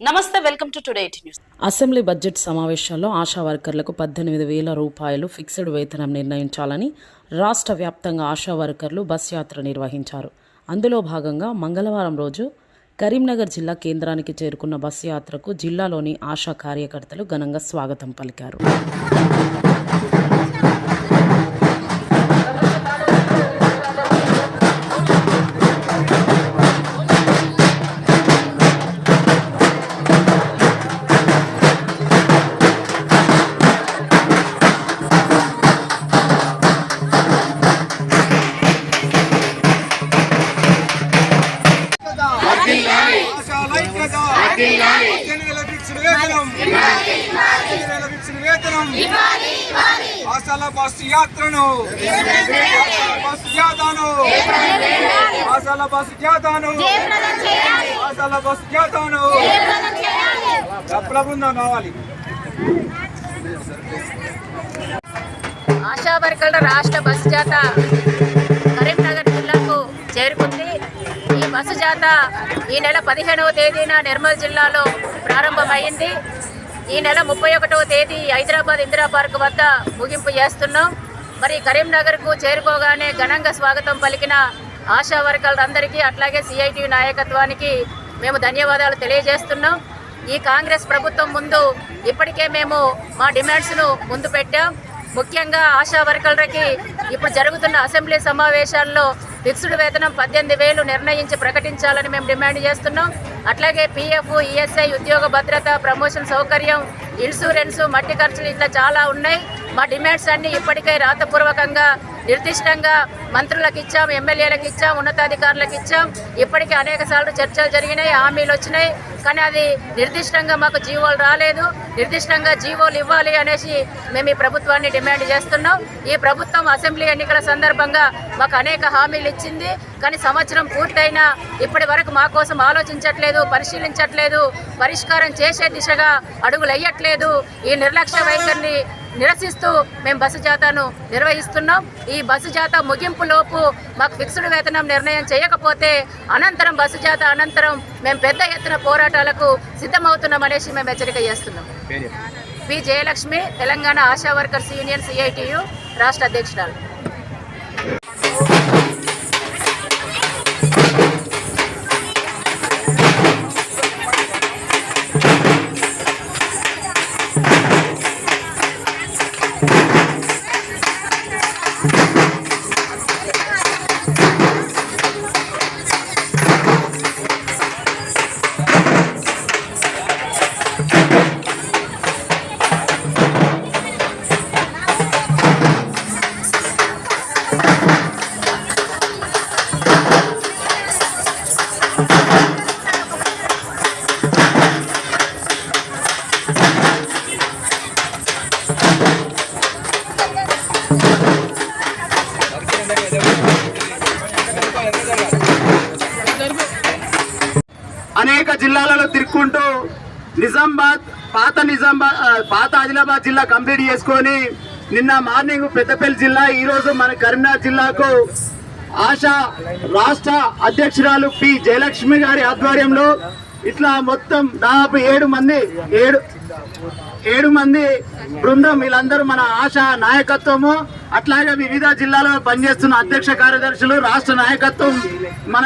నమస్తే, welcome to today news. Assembly budget సమావేశాల్లో ఆశా వర్కర్లకు 18,000 రూపాయలు ఫిక్స్డ్ వేతనం నిర్ణయించాలని రాష్ట్ర వ్యాప్తంగా ఆశా వర్కర్లు బస్ యాత్ర నిర్వహించారు. అందులో భాగంగా మంగళవారం రోజు కరీంనగర్ జిల్లా కేంద్రానికి చేరుకున్న బస్ యాత్రకు జిల్లాలోని ఆశా కార్యకర్తలు ఘనంగా స్వాగతం పలికారు. ఆశాల బస్ యాత్రను కావాలి. ఆశా వర్కర్ల రాష్ట్ర బస్సు జాత కరీంనగర్ జిల్లాకు చేరుకుంది. ఈ బస్సు జాత ఈ నెల 15వ తేదీన నిర్మల్ జిల్లాలో ప్రారంభమైంది. ఈ నెల 31వ తేదీ హైదరాబాద్ ఇందిరా పార్క్ వద్ద ముగింపు చేస్తున్నాం. మరి కరీంనగర్కు చేరుకోగానే ఘనంగా స్వాగతం పలికిన ఆశా వర్కర్లందరికీ, అట్లాగే సిఐటి నాయకత్వానికి మేము ధన్యవాదాలు తెలియజేస్తున్నాం. ఈ కాంగ్రెస్ ప్రభుత్వం ముందు ఇప్పటికే మేము మా డిమాండ్స్ను ముందు పెట్టాం. ముఖ్యంగా ఆశా వర్కర్లకి ఇప్పుడు జరుగుతున్న అసెంబ్లీ సమావేశాల్లో ఫిక్స్డ్ వేతనం 18,000 నిర్ణయించి ప్రకటించాలని మేము డిమాండ్ చేస్తున్నాం. అట్లాగే పిఎఫ్, ఈఎస్ఐ, ఉద్యోగ భద్రత, ప్రమోషన్ సౌకర్యం, ఇన్సూరెన్స్, మట్టి ఖర్చులు ఇట్లా చాలా ఉన్నాయి. మా డిమాండ్స్ అన్నీ ఇప్పటికే రాతపూర్వకంగా నిర్దిష్టంగా మంత్రులకు ఇచ్చాం, ఎమ్మెల్యేలకు ఇచ్చాం, ఉన్నతాధికారులకు ఇచ్చాం. ఇప్పటికే అనేక సార్లు చర్చలు జరిగినాయి, హామీలు వచ్చినాయి. కానీ అది నిర్దిష్టంగా మాకు జీవోలు రాలేదు. నిర్దిష్టంగా జీవోలు ఇవ్వాలి అనేసి మేము ఈ ప్రభుత్వాన్ని డిమాండ్ చేస్తున్నాం. ఈ ప్రభుత్వం అసెంబ్లీ ఎన్నికల సందర్భంగా మాకు అనేక హామీలు ఇచ్చింది. కానీ సంవత్సరం పూర్తయినా ఇప్పటి వరకు మా కోసం ఆలోచించట్లేదు, పరిశీలించట్లేదు, పరిష్కారం చేసే దిశగా అడుగులు వేయట్లేదు. ఈ నిర్లక్ష్య వైఖరిని నిరసిస్తూ మేము బస్సు జాతాను నిర్వహిస్తున్నాం. ఈ బస్సు జాత ముగింపులోపు మాకు ఫిక్స్డ్ వేతనం నిర్ణయం చేయకపోతే అనంతరం బస్సు జాత అనంతరం మేము పెద్ద ఎత్తున పోరాటాలకు సిద్ధమవుతున్నామనేసి మేము హెచ్చరిక చేస్తున్నాం. P Jayalakshmi, Telangana ASHA workers union CITU రాష్ట్ర అధ్యక్షురాలు. అనేక జిల్లాలలో తిరుక్కుంటూ పాత ఆదిలాబాద్ జిల్లా కంప్లీట్ చేసుకొని నిన్న మార్నింగ్ పెద్దపల్లి జిల్లా, ఈరోజు మన కరీంనగర్ జిల్లాకు ఆశా రాష్ట్ర అధ్యక్షురాలు పి జయలక్ష్మి గారి ఆధ్వర్యంలో ఇట్లా మొత్తం దాదాపు 7 మంది బృందం, వీళ్ళందరూ మన ఆశా నాయకత్వము, అట్లాగే వివిధ జిల్లాలో పనిచేస్తున్న అధ్యక్ష కార్యదర్శులు, రాష్ట్ర నాయకత్వం, మన